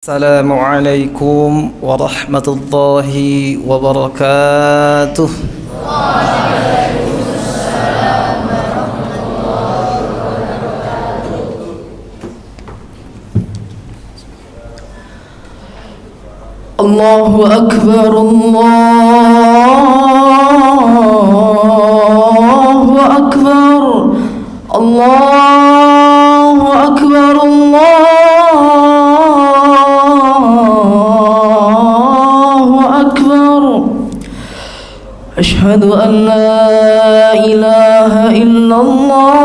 Assalamualaikum warahmatullahi wabarakatuh. Waalaikumsalam warahmatullahi wabarakatuh. Allahu Akbar, Allahu Akbar, Allahu Akbar, أشهد أن لا إله إلا الله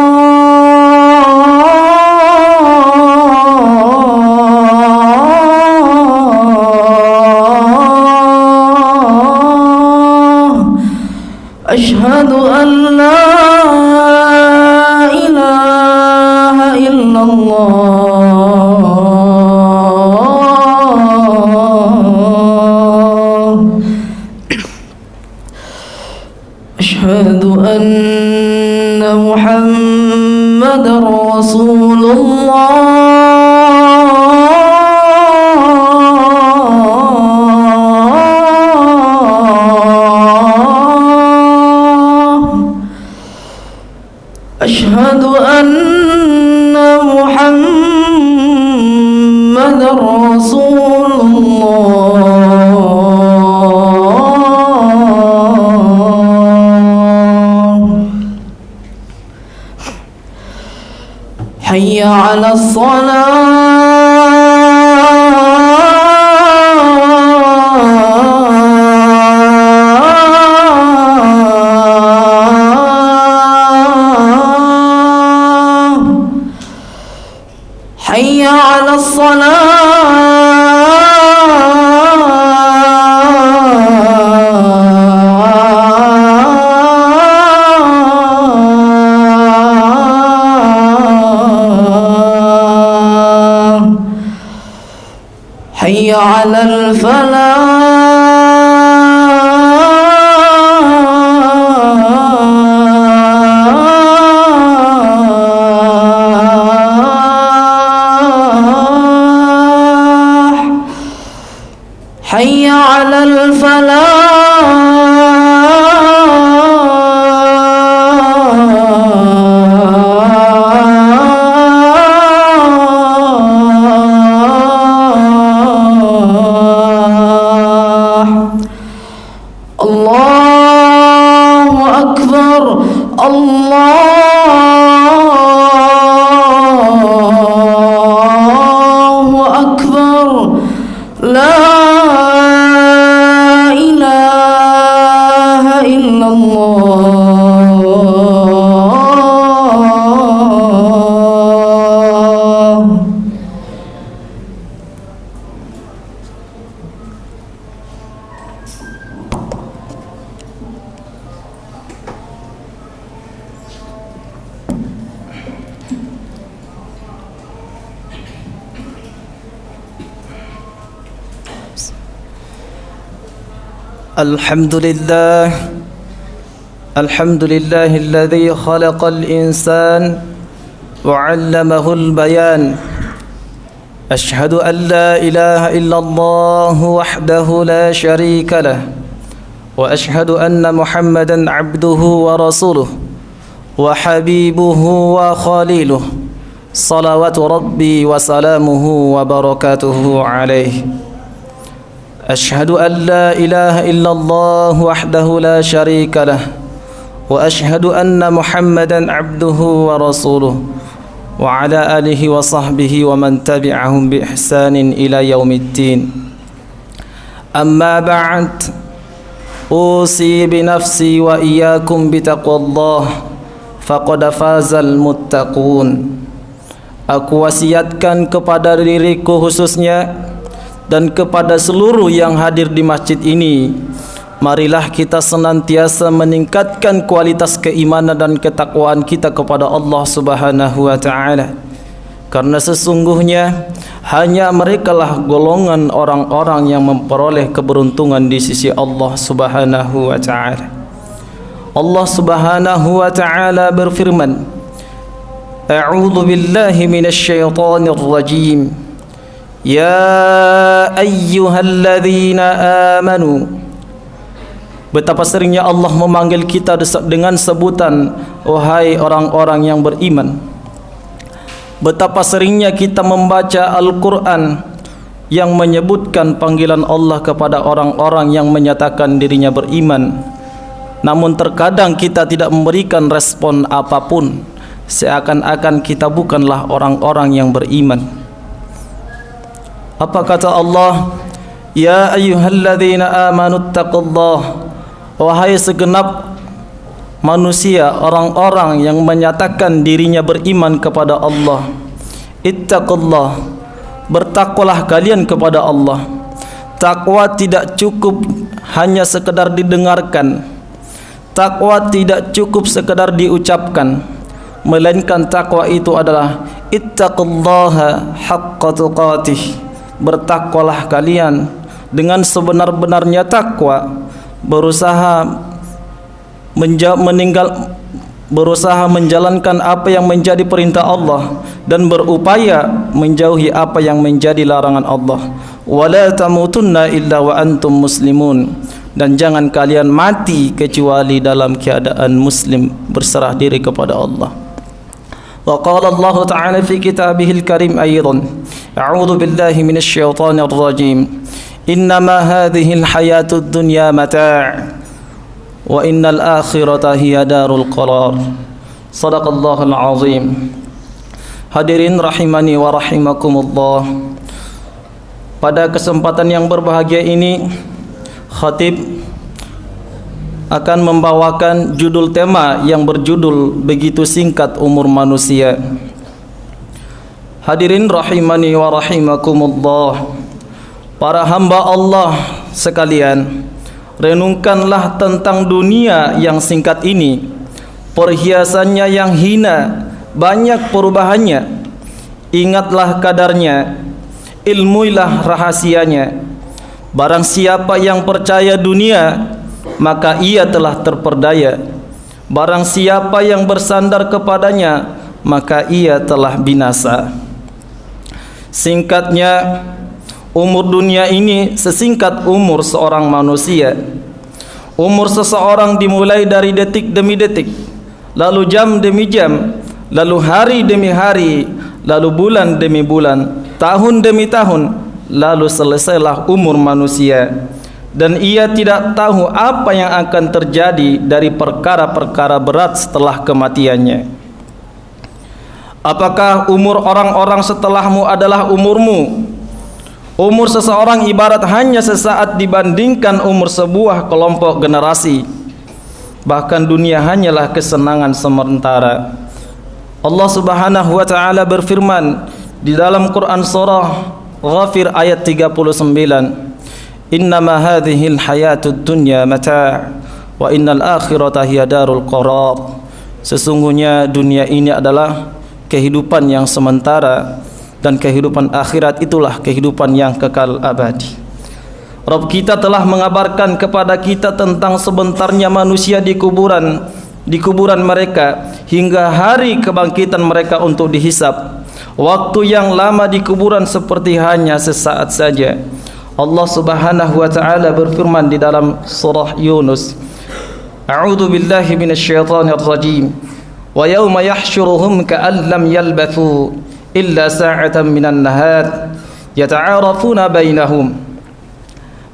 أشهد أن لا إله إلا أشهد أن محمدًا رسول الله أشهد أن محمدًا رسول الله حي على الصلاة حي على حي على الفلاح حي على الله أكبر الله أكبر لا إله إلا الله. الحمد لله الذي خلق الإنسان وعلمه البيان أشهد أن لا إله إلا الله وحده لا شريك له وأشهد أن محمدًا عبده ورسوله وحبيبه وخليله صلوات ربي وسلامه وبركاته عليه أشهد أن لا إله إلا الله وحده لا شريك له وأشهد أن محمدًا عبده ورسوله وعلى آله وصحبه ومن تبعهم بإحسان إلى يوم الدين أما بعد أوصي بنفسي وإياكم بتقوى الله فقد فاز المتقون. Aku wasiatkan kepada diriku khususnya dan kepada seluruh yang hadir di masjid ini, marilah kita senantiasa meningkatkan kualitas keimanan dan ketakwaan kita kepada Allah Subhanahu wa taala. Karena sesungguhnya hanya merekalah golongan orang-orang yang memperoleh keberuntungan di sisi Allah Subhanahu wa taala. Allah Subhanahu wa taala berfirman, A'udzu billahi minasy syaithanir rajim. Ya ayyuhalladzina amanu. Betapa seringnya Allah memanggil kita dengan sebutan wahai orang-orang yang beriman. Betapa seringnya kita membaca Al-Quran yang menyebutkan panggilan Allah kepada orang-orang yang menyatakan dirinya beriman. Namun terkadang kita tidak memberikan respon apapun, seakan-akan kita bukanlah orang-orang yang beriman. Apa kata Allah? Ya ayyuhalladzina amanu taqullah. Wahai segenap manusia, orang-orang yang menyatakan dirinya beriman kepada Allah, ittaqullah, bertakwalah kalian kepada Allah. Takwa tidak cukup hanya sekedar didengarkan. Takwa tidak cukup sekedar diucapkan, melainkan takwa itu adalah ittaqullaha haqqa tuqatih. Bertakwalah kalian dengan sebenar-benarnya takwa, berusaha menjalankan apa yang menjadi perintah Allah dan berupaya menjauhi apa yang menjadi larangan Allah. Wala tamutunna illa wa antum muslimun. Dan jangan kalian mati kecuali dalam keadaan muslim, berserah diri kepada Allah. وقال الله تعالى في كتابه الكريم أيضا أعوذ بالله من الشيطان الرجيم إنما هذه الحياة الدنيا متاع وإن الآخرة هي دار القرار صدق الله العظيم. Hadirin rahimani wa rahimakumullah. Pada kesempatan yang berbahagia ini, khatib akan membawakan judul tema yang berjudul begitu singkat umur manusia. Hadirin rahimani wa rahimakumullah. Para hamba Allah sekalian, renungkanlah tentang dunia yang singkat ini. Perhiasannya yang hina, banyak perubahannya. Ingatlah kadarnya, ilmuilah rahasianya. Barang siapa yang percaya dunia, maka ia telah terperdaya. Barang siapa yang bersandar kepadanya, maka ia telah binasa. Singkatnya, umur dunia ini sesingkat umur seorang manusia. Umur seseorang dimulai dari detik demi detik, lalu jam demi jam, lalu hari demi hari, lalu bulan demi bulan, tahun demi tahun, lalu selesailah umur manusia. Dan ia tidak tahu apa yang akan terjadi dari perkara-perkara berat setelah kematiannya. Apakah umur orang-orang setelahmu adalah umurmu? Umur seseorang ibarat hanya sesaat dibandingkan umur sebuah kelompok generasi. Bahkan dunia hanyalah kesenangan sementara. Allah Subhanahu wa taala berfirman di dalam Quran surah Ghafir ayat 39. Innama hadhil hayatud dunya mata' wa innal akhirata hiya darul qarar. Sesungguhnya dunia ini adalah kehidupan yang sementara dan kehidupan akhirat itulah kehidupan yang kekal abadi. Rabb kita telah mengabarkan kepada kita tentang sebentarnya manusia di kuburan mereka hingga hari kebangkitan mereka untuk dihisab. Waktu yang lama di kuburan seperti hanya sesaat saja. Allah Subhanahu wa taala berfirman di dalam surah Yunus, A'udzu billahi minasyaitonir rajim. Wa yauma yahsyuruhum ka'an lam yalbathu illa sa'atan minan nahar yata'arafuna bainahum.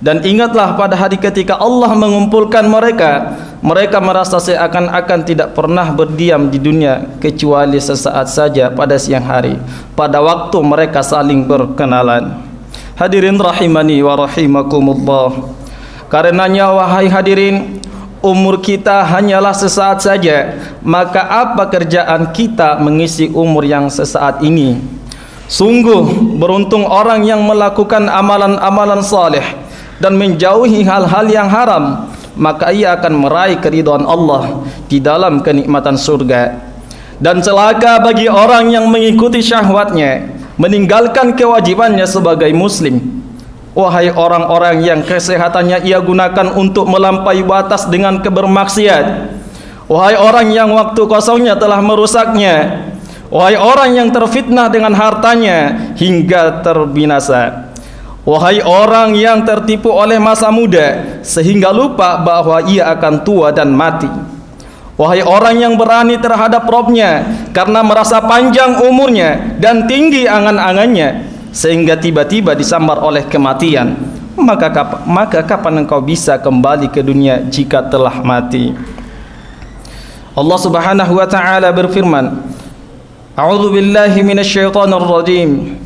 Dan ingatlah pada hari ketika Allah mengumpulkan mereka, mereka merasa seakan-akan tidak pernah berdiam di dunia kecuali sesaat saja pada siang hari, pada waktu mereka saling berkenalan. Hadirin rahimani wa rahimakumullah. Karenanya wahai hadirin, umur kita hanyalah sesaat saja. Maka apa kerjaan kita mengisi umur yang sesaat ini? Sungguh beruntung orang yang melakukan amalan-amalan saleh dan menjauhi hal-hal yang haram, maka ia akan meraih keridhaan Allah di dalam kenikmatan surga. Dan celaka bagi orang yang mengikuti syahwatnya, meninggalkan kewajibannya sebagai muslim. Wahai orang-orang yang kesehatannya ia gunakan untuk melampaui batas dengan kebermaksiat. Wahai orang yang waktu kosongnya telah merusaknya. Wahai orang yang terfitnah dengan hartanya hingga terbinasa. Wahai orang yang tertipu oleh masa muda sehingga lupa bahwa ia akan tua dan mati. Wahai orang yang berani terhadap Rabb-Nya karena merasa panjang umurnya dan tinggi angan-angannya sehingga tiba-tiba disambar oleh kematian. Maka kapan engkau bisa kembali ke dunia jika telah mati? Allah Subhanahu wa taala berfirman, A'udzu billahi minasyaitonir rajim.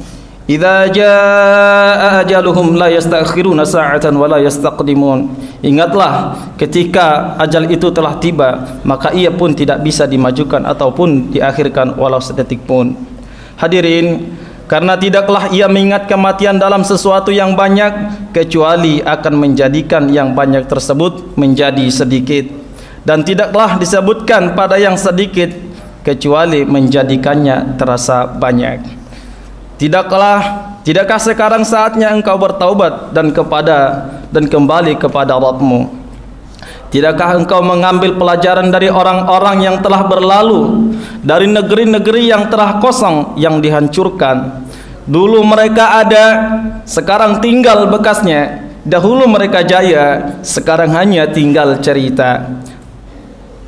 Idza jaa ajaluhum la yastakhiruna sa'atan wa la yastaqdimun. Ingatlah ketika ajal itu telah tiba, maka ia pun tidak bisa dimajukan ataupun diakhirkan walau sedetik pun. Hadirin, karena tidaklah ia mengingat kematian dalam sesuatu yang banyak kecuali akan menjadikan yang banyak tersebut menjadi sedikit, dan tidaklah disebutkan pada yang sedikit kecuali menjadikannya terasa banyak. Tidakkah sekarang saatnya engkau bertaubat dan kembali kepada Rabb-Mu? Tidakkah engkau mengambil pelajaran dari orang-orang yang telah berlalu, dari negeri-negeri yang telah kosong, yang dihancurkan? Dulu mereka ada, sekarang tinggal bekasnya. Dahulu mereka jaya, sekarang hanya tinggal cerita.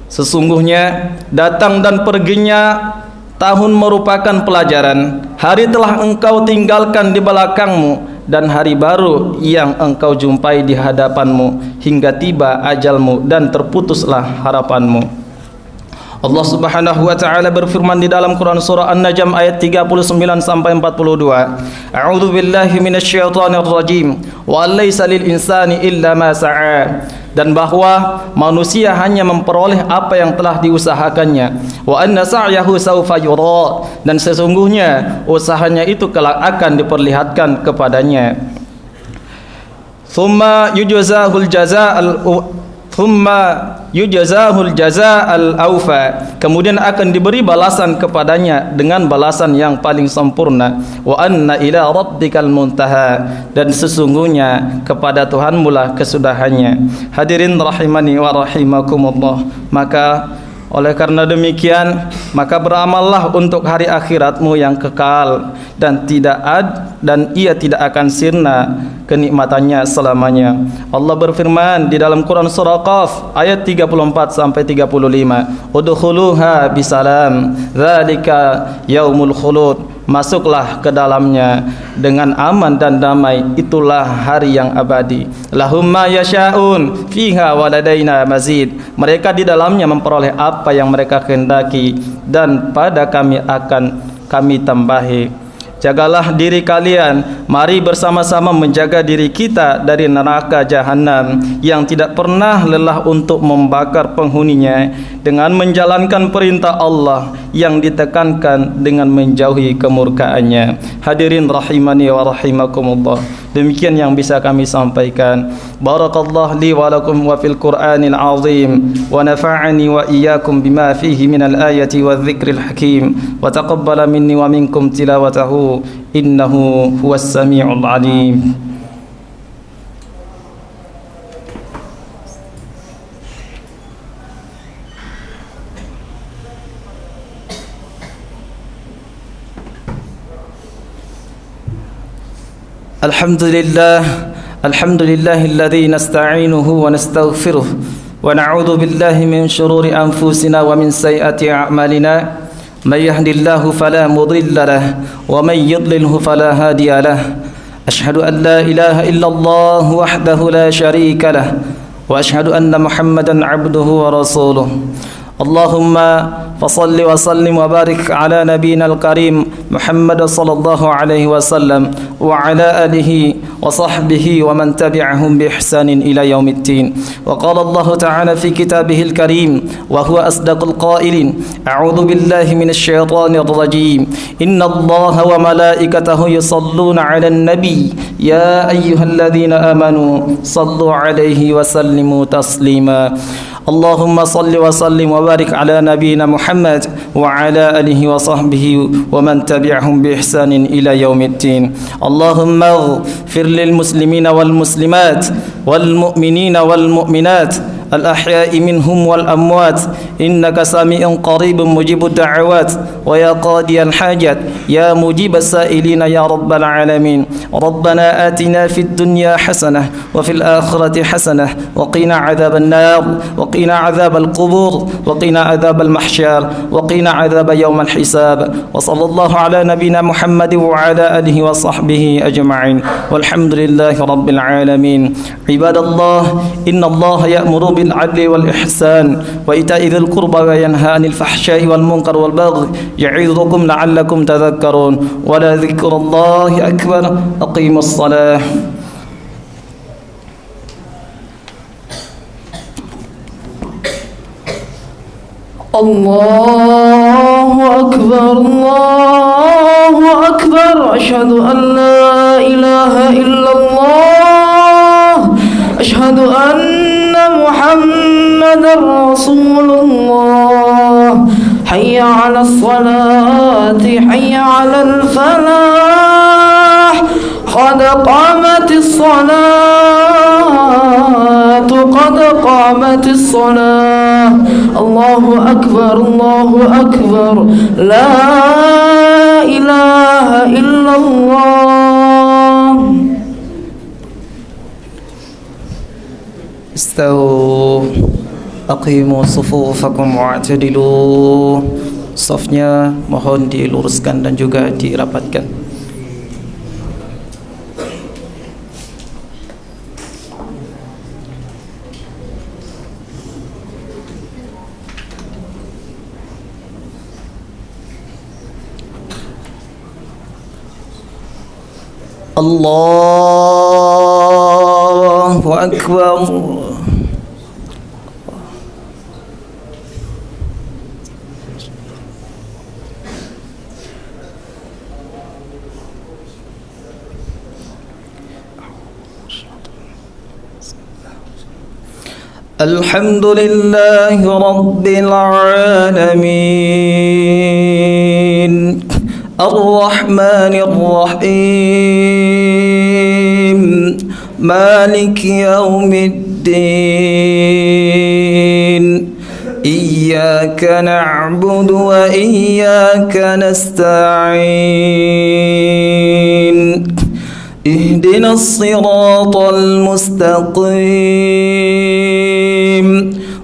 Sesungguhnya datang dan perginya tahun merupakan pelajaran. Hari telah engkau tinggalkan di belakangmu, dan hari baru yang engkau jumpai di hadapanmu, hingga tiba ajalmu dan terputuslah harapanmu. Allah Subhanahu wa taala berfirman di dalam Quran surah An-Najm ayat 39 sampai 42. A'udzu billahi minasyaitonir rajim. Wa laysa lil insani illa ma sa'a. Dan bahwa manusia hanya memperoleh apa yang telah diusahakannya. Wa anna sa'yahu sawfa yura. Dan sesungguhnya usahanya itu kelak akan diperlihatkan kepadanya. Thumma yujzahul jazaa'al awfa. Kemudian akan diberi balasan kepadanya dengan balasan yang paling sempurna. Wa anna ila rabbikal muntaha. Dan sesungguhnya kepada Tuhanmu lah kesudahannya. Hadirin rahimani wa rahimakumullah. Maka oleh karena demikian, maka beramallah untuk hari akhiratmu yang kekal dan ia tidak akan sirna kenikmatannya selamanya. Allah berfirman di dalam Quran surah Qaf ayat 34 sampai 35. Udkhuluha bisalam, dzalika yaumul khulud. Masuklah ke dalamnya dengan aman dan damai, itulah hari yang abadi. Lahum ma yasha'un fiha wa ladaina mazid. Mereka di dalamnya memperoleh apa yang mereka kehendaki, dan pada kami akan kami tambahi. Jagalah diri kalian, mari bersama-sama menjaga diri kita dari neraka jahanam yang tidak pernah lelah untuk membakar penghuninya dengan menjalankan perintah Allah yang ditekankan dengan menjauhi kemurkaannya. Hadirin rahimani wa rahimakumullah, demikian yang bisa kami sampaikan. Barakallahu li wa lakum wa fil Qur'anil azim, wa nafa'ani wa iyyakum bima fihi minal ayati wadh-dhikril hakim, wa taqabbala minni wa minkum tilawatahu innahu huwas sami'ul alim. Alhamdulillahilladzi nasta'inuhu wa nastaghfiruh wa na'udzu billahi min shururi anfusina wa min sayyiati a'malina. من يهد الله فلا مضل له ومن يضلله فلا هادي له. أشهد أن لا إله إلا الله وحده لا شريك له وأشهد أن محمدا عبده ورسوله. اللهم فصل وسلم وبارك على نبينا الكريم محمد صلى الله عليه وسلم وعلى آله وصحبه ومن تبعهم بإحسان إلى يوم الدين. وقال الله تعالى في كتابه الكريم وهو أصدق القائلين: أعوذ بالله من الشيطان الرجيم. إن الله وملائكته يصلون على النبي يا أيها الذين آمنوا صلوا عليه وسلموا تسليما. اللهم صل وسلم وبارك على نبينا محمد وعلى آله وصحبه ومن تبعهم بإحسان إلى يوم الدين. اللهم اغفر للمسلمين والمسلمات والمؤمنين والمؤمنات الأحياء منهم والأموات إنك سميع قريب مجيب الدعوات ويا قاضي الحاجات يا مجيب السائلين يا رب العالمين ربنا آتنا في الدنيا حسنة وفي الآخرة حسنة وقنا عذاب النار وقنا عذاب القبور وقنا عذاب المحشر وقنا عذاب يوم الحساب وصلى الله على نبينا محمد وعلى آله وصحبه أجمعين والحمد لله رب العالمين. عباد الله إن الله يأمر بالعدل والإحسان وإيتاء ذي القربى وينهى عن الفحشاء والمنكر والبغي يعظكم لعلكم تذكرون ولذكر الله أكبر. أقيموا الصلاة. الله أكبر الله أكبر أشهد أن لا إله إلا الله أشهد أن محمدا رسول الله حي على الصلاة حي على الفلاح قد قامت الصلاة قد قامت الصلاة الله أكبر الله أكبر لا إله إلا الله. استووا aqimu sufufakum wa'tadilu. Safnya mohon diluruskan dan juga dirapatkan. Allahu Akbar. Alhamdulillahi Rabbil Alamin Ar-Rahmanir Rahim Maliki Yawmiddin Iyyaka na'budu wa iyyaka nasta'in اهدنا الصراط المستقيم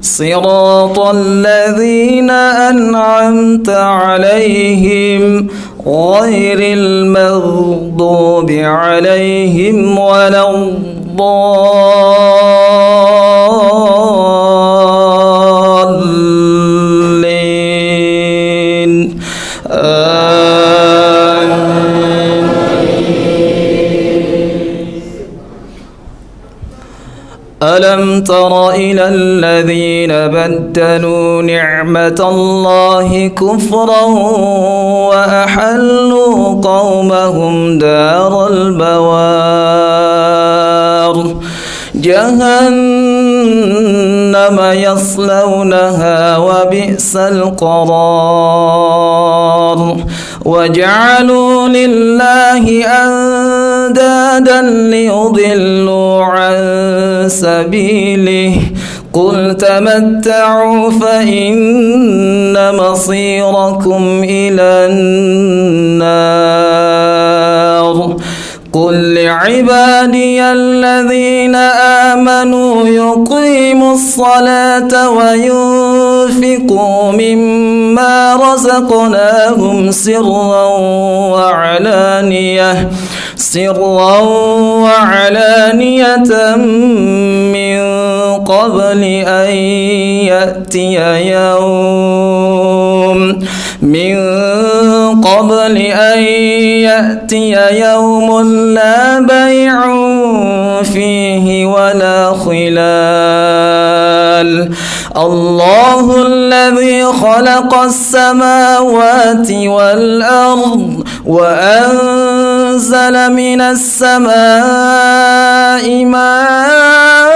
صراط الذين أنعمت عليهم غير المغضوب عليهم ولا الضالين ألم تر إلى الذين بدلوا نعمة الله كفرا وأحلوا قومهم دار البوار جهنم يصلونها وبئس القرار وجعلوا لله أندادا ليضلوا عن سبيله قل تمتعوا فإن مصيركم إلى النار قل لعبادي الذين آمنوا يقيموا الصلاة وينفقوا مما رزقناهم سرا وعلانية من قبل أن يأتي يوم لا بيع فيه ولا خلال الله الذي خلق السماوات والأرض وأنزل من السماء ماء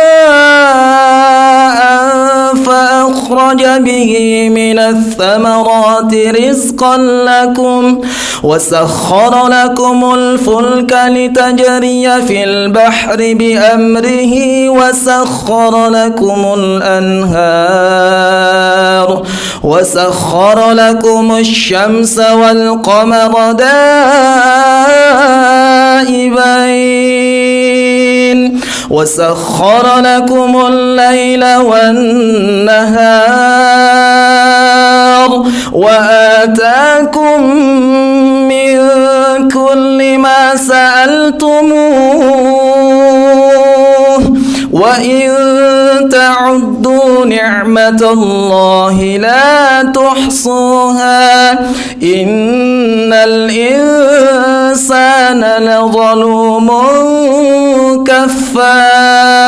فأخرج أخرج به من الثمرات رزقا لكم وسخر لكم الفلك لتجري في البحر بأمره وسخر لكم الأنهار وسخر لكم الشمس والقمر دائبين وسخر لكم الليل والنهار وآتاكم من كل ما سألتموه وإن تعدوا نعمة الله لا تحصوها إن الإنسان لظلوم كفار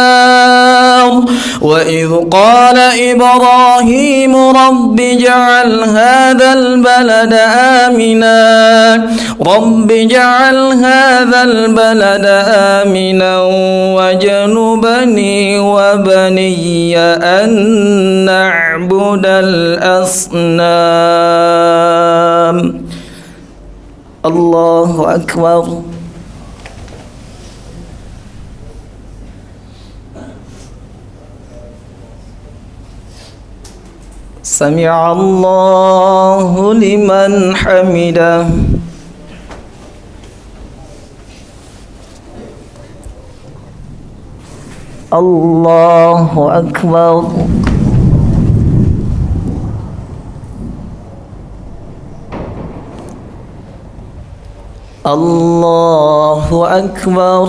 وإذ قال إبراهيم رب اجعل هذا البلد آمنا وجنبني وبني أن نعبد الأصنام. الله أكبر. سمع الله لمن حمده. الله أكبر. الله أكبر.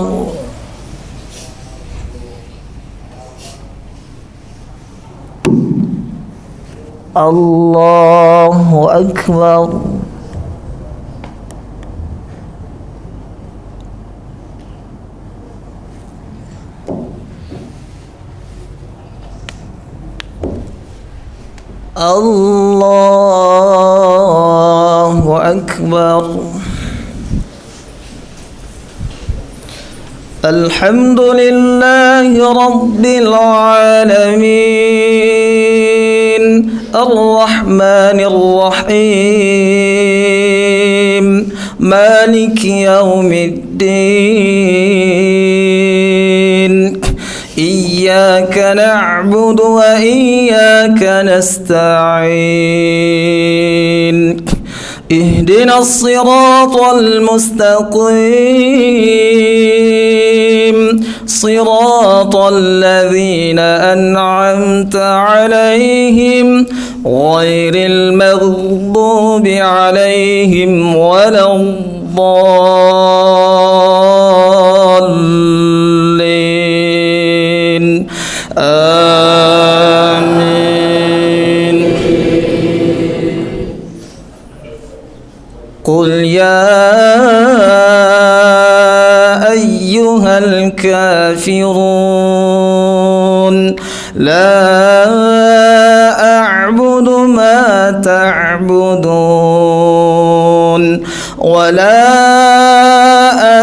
الله أكبر. الله أكبر. الحمد لله رب العالمين الرحمن الرحيم مالك يوم الدين إياك نعبد وإياك نستعين اهدنا الصراط المستقيم صراط الذين أنعمت عليهم غير المغضوب عليهم ولا الضالين آمين. قل يا أيها الكافرون لا أعبد ما تعبدون ولا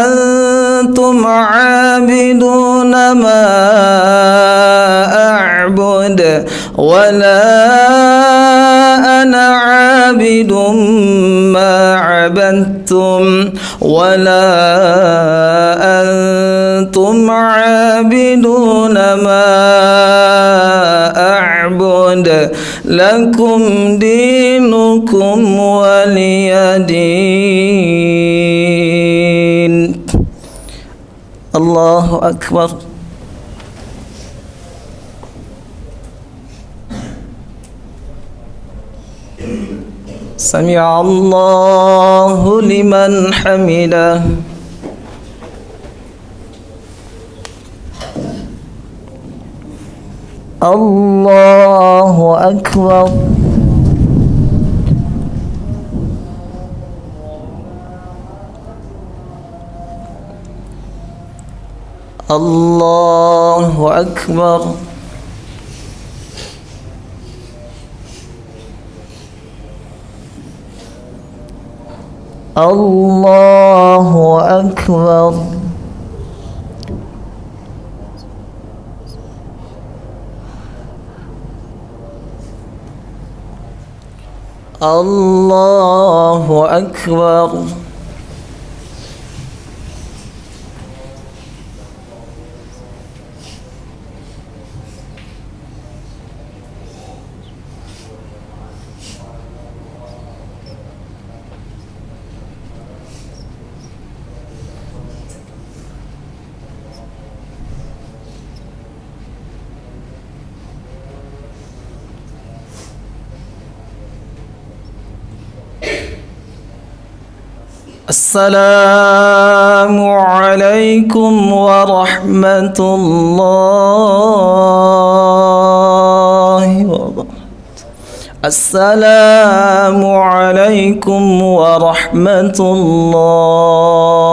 أنتم عابدون ما أعبد ولا أنا عابد ما عبدتم ولا أنتم عابدون ما أعبد لكم دينكم ولي دين. الله أكبر. سمع الله لمن حمده. الله أكبر. الله أكبر. الله أكبر. Allahu Akbar. Assalamualaikum warahmatullahi wabarakatuh. Assalamualaikum warahmatullahi